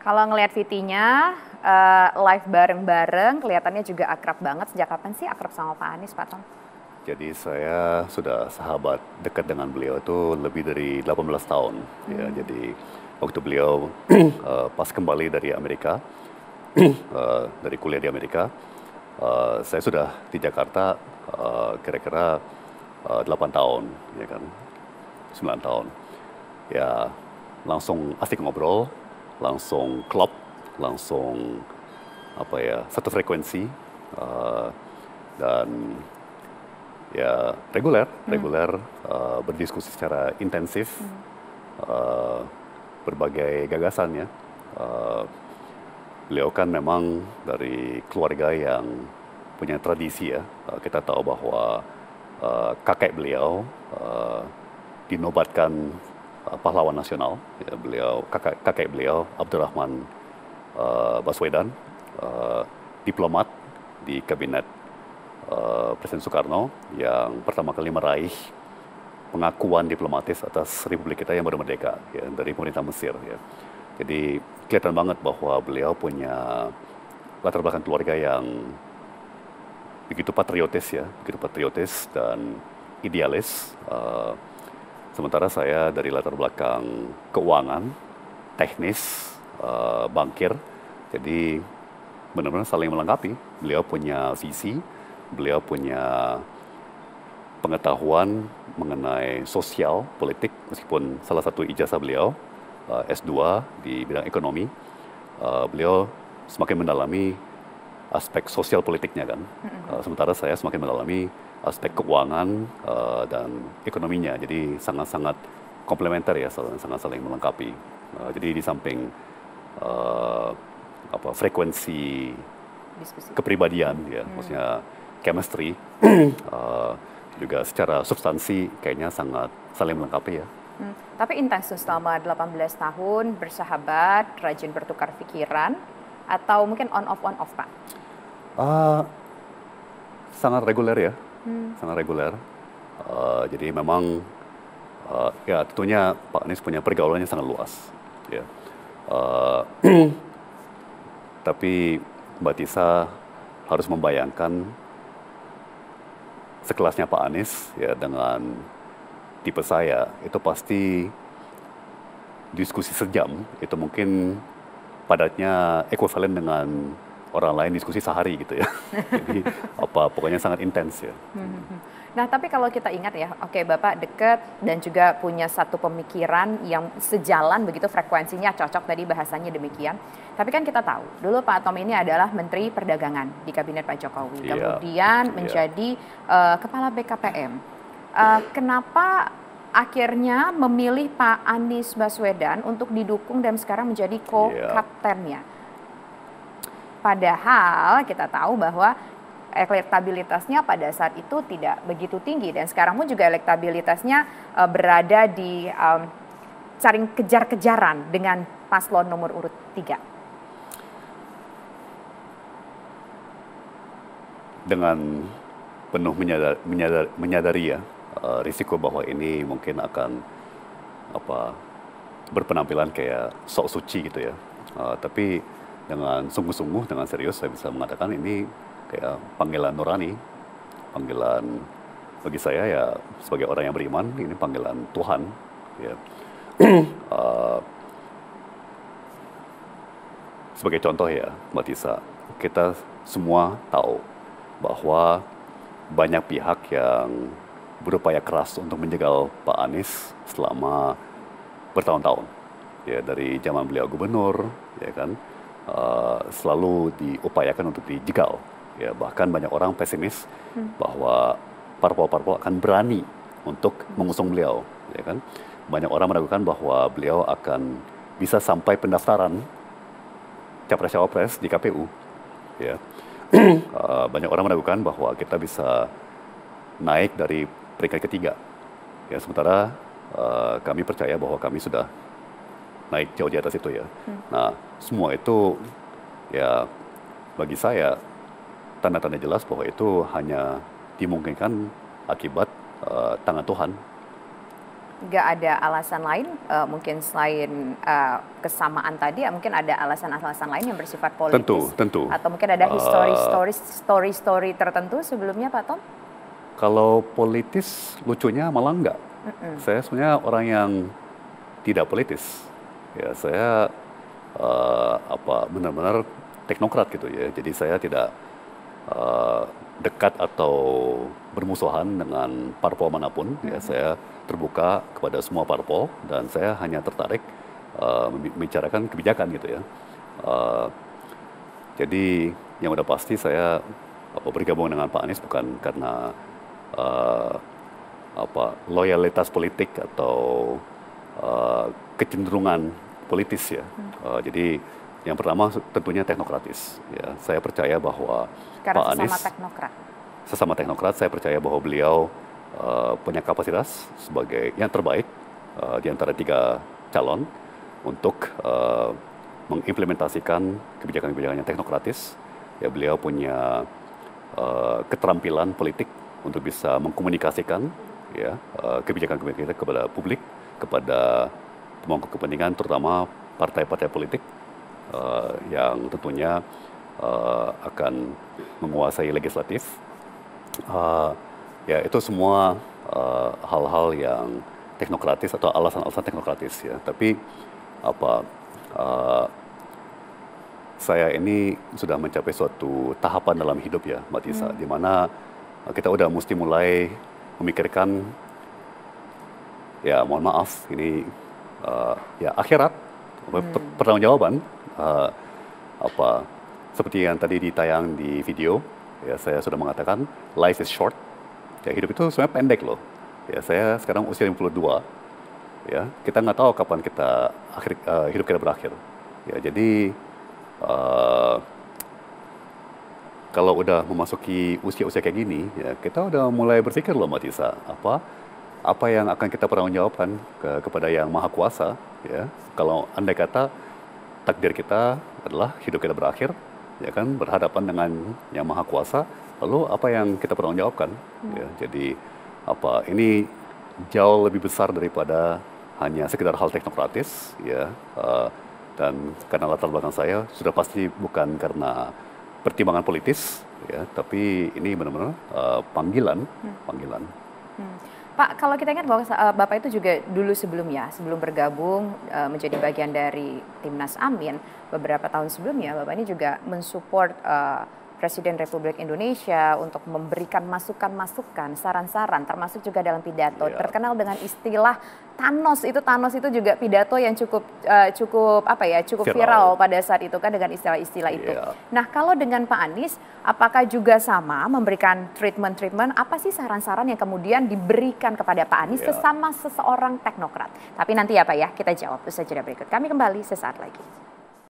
Kalau ngelihat VT-nya, live bareng-bareng, kelihatannya juga akrab banget. Sejak kapan sih akrab sama Pak Anies, Pak Tom? Jadi saya sudah sahabat dekat dengan beliau itu lebih dari 18 tahun. Ya, jadi waktu beliau pas kembali dari Amerika, dari kuliah di Amerika, saya sudah di Jakarta kira-kira 8 tahun, ya kan, 9 tahun. Ya, langsung asik ngobrol, langsung klop, langsung apa ya, satu frekuensi, dan ya reguler berdiskusi secara intensif, berbagai gagasan ya. Beliau kan memang dari keluarga yang punya tradisi ya. Kita tahu bahwa kakek beliau dinobatkan pahlawan nasional. Ya, kakek beliau Abdurrahman Baswedan, diplomat di kabinet Presiden Soekarno yang pertama kali meraih pengakuan diplomatis atas Republik kita yang baru merdeka ya, dari pemerintah Mesir ya. Jadi kelihatan banget bahwa beliau punya latar belakang keluarga yang begitu patriotis dan idealis. Sementara saya dari latar belakang keuangan, teknis, bankir, jadi benar-benar saling melengkapi. Beliau punya visi, beliau punya pengetahuan mengenai sosial, politik, meskipun salah satu ijazah beliau S2 di bidang ekonomi, beliau semakin mendalami aspek sosial politiknya kan. Sementara saya semakin mendalami aspek keuangan dan ekonominya, jadi sangat-sangat komplementer ya, sangat saling melengkapi. Jadi di samping frekuensi diskusi kepribadian ya, maksudnya chemistry, juga secara substansi kayaknya sangat saling melengkapi ya. Tapi intens selama 18 tahun bersahabat, rajin bertukar pikiran, atau mungkin on off Pak? Sangat reguler ya, sangat reguler. Jadi memang ya tentunya Pak Anies punya pergaulannya sangat luas ya. Tapi Mbak Tisa harus membayangkan sekelasnya Pak Anies ya dengan tipe saya, itu pasti diskusi sejam itu mungkin padatnya ekuivalen dengan orang lain diskusi sehari gitu ya. Jadi pokoknya sangat intens ya. Nah, tapi kalau kita ingat ya, oke, Bapak dekat dan juga punya satu pemikiran yang sejalan begitu, frekuensinya cocok, tadi bahasanya demikian. Tapi kan kita tahu, dulu Pak Tom ini adalah Menteri Perdagangan di Kabinet Pak Jokowi. Kemudian menjadi Kepala BKPM. Kenapa akhirnya memilih Pak Anies Baswedan untuk didukung dan sekarang menjadi co-kaptennya? Padahal kita tahu bahwa elektabilitasnya pada saat itu tidak begitu tinggi, dan sekarang pun juga elektabilitasnya berada di saling kejar-kejaran dengan paslon nomor urut 3. Dengan penuh menyadari ya risiko bahwa ini mungkin akan berpenampilan kayak sok suci gitu ya. Tapi dengan sungguh-sungguh, dengan serius saya bisa mengatakan ini kayak panggilan nurani, panggilan bagi saya ya sebagai orang yang beriman, ini panggilan Tuhan ya. Sebagai contoh ya Mbak Tisa, kita semua tahu bahwa banyak pihak yang berupaya keras untuk menjegal Pak Anies selama bertahun-tahun ya, dari zaman beliau gubernur ya kan, selalu diupayakan untuk dijegal ya. Bahkan banyak orang pesimis bahwa parpol-parpol akan berani untuk mengusung beliau ya kan. Banyak orang meragukan bahwa beliau akan bisa sampai pendaftaran capres-cawapres di KPU ya. Banyak orang meragukan bahwa kita bisa naik dari peringkat ketiga ya, sementara kami percaya bahwa kami sudah naik jauh di atas itu ya. Nah, semua itu ya bagi saya tanda-tanda jelas bahwa itu hanya dimungkinkan akibat tangan Tuhan Nggak ada alasan lain, mungkin selain kesamaan tadi, mungkin ada alasan-alasan lain yang bersifat politis? Tentu. Atau mungkin ada story tertentu sebelumnya, Pak Tom? Kalau politis, lucunya malah enggak. Saya sebenarnya orang yang tidak politis. Ya, saya benar-benar teknokrat gitu ya. Jadi saya tidak dekat atau bermusuhan dengan parpol manapun. Ya, saya terbuka kepada semua parpol dan saya hanya tertarik membicarakan kebijakan gitu ya. Jadi yang udah pasti saya bergabung dengan Pak Anies bukan karena loyalitas politik atau kecenderungan politis ya. Jadi yang pertama tentunya teknokratis. Ya, saya percaya bahwa karena Pak Anies sesama teknokrat, saya percaya bahwa beliau punya kapasitas sebagai yang terbaik di antara 3 calon untuk mengimplementasikan kebijakan-kebijakan yang teknokratis. Ya, beliau punya keterampilan politik untuk bisa mengkomunikasikan ya kebijakan-kebijakan kita kepada publik, kepada pemangku kepentingan, terutama partai-partai politik yang tentunya akan menguasai legislatif. Ya, itu semua hal-hal yang teknokratis atau alasan-alasan teknokratis ya. Tapi saya ini sudah mencapai suatu tahapan dalam hidup ya, Mbak Tisa, di mana kita udah mesti mulai memikirkan, ya mohon maaf, ini ya akhirat, pertanggungjawaban, seperti yang tadi ditayang di video, ya saya sudah mengatakan life is short. Ya, hidup itu sebenarnya pendek loh. Ya, saya sekarang usia 52. Ya, kita nggak tahu kapan hidup kita berakhir. Ya, jadi kalau udah memasuki usia-usia kayak gini, ya kita udah mulai berpikir loh, Mbak Tisa, apa yang akan kita pertanggungjawabkan kepada Yang Maha Kuasa. Ya, kalau andai kata takdir kita adalah hidup kita berakhir, ya kan, berhadapan dengan Yang Maha Kuasa, lalu apa yang kita pertanggungjawabkan? Ya, jadi ini jauh lebih besar daripada hanya sekedar hal teknokratis, ya. Dan karena latar belakang saya sudah pasti bukan karena pertimbangan politis, ya, tapi ini benar-benar panggilan. Pak, kalau kita ingat bahwa Bapak itu juga dulu sebelum bergabung menjadi bagian dari Timnas Amin, beberapa tahun sebelumnya Bapak ini juga mensupport Presiden Republik Indonesia untuk memberikan masukan-masukan, saran-saran, termasuk juga dalam pidato. Yeah. Terkenal dengan istilah Thanos itu juga pidato yang cukup viral pada saat itu kan, dengan istilah-istilah itu. Yeah. Nah, kalau dengan Pak Anies, apakah juga sama memberikan treatment? Apa sih saran-saran yang kemudian diberikan kepada Pak Anies sesama seseorang teknokrat? Tapi nanti ya Pak ya, kita jawab usai jeda berikut. Kami kembali sesaat lagi.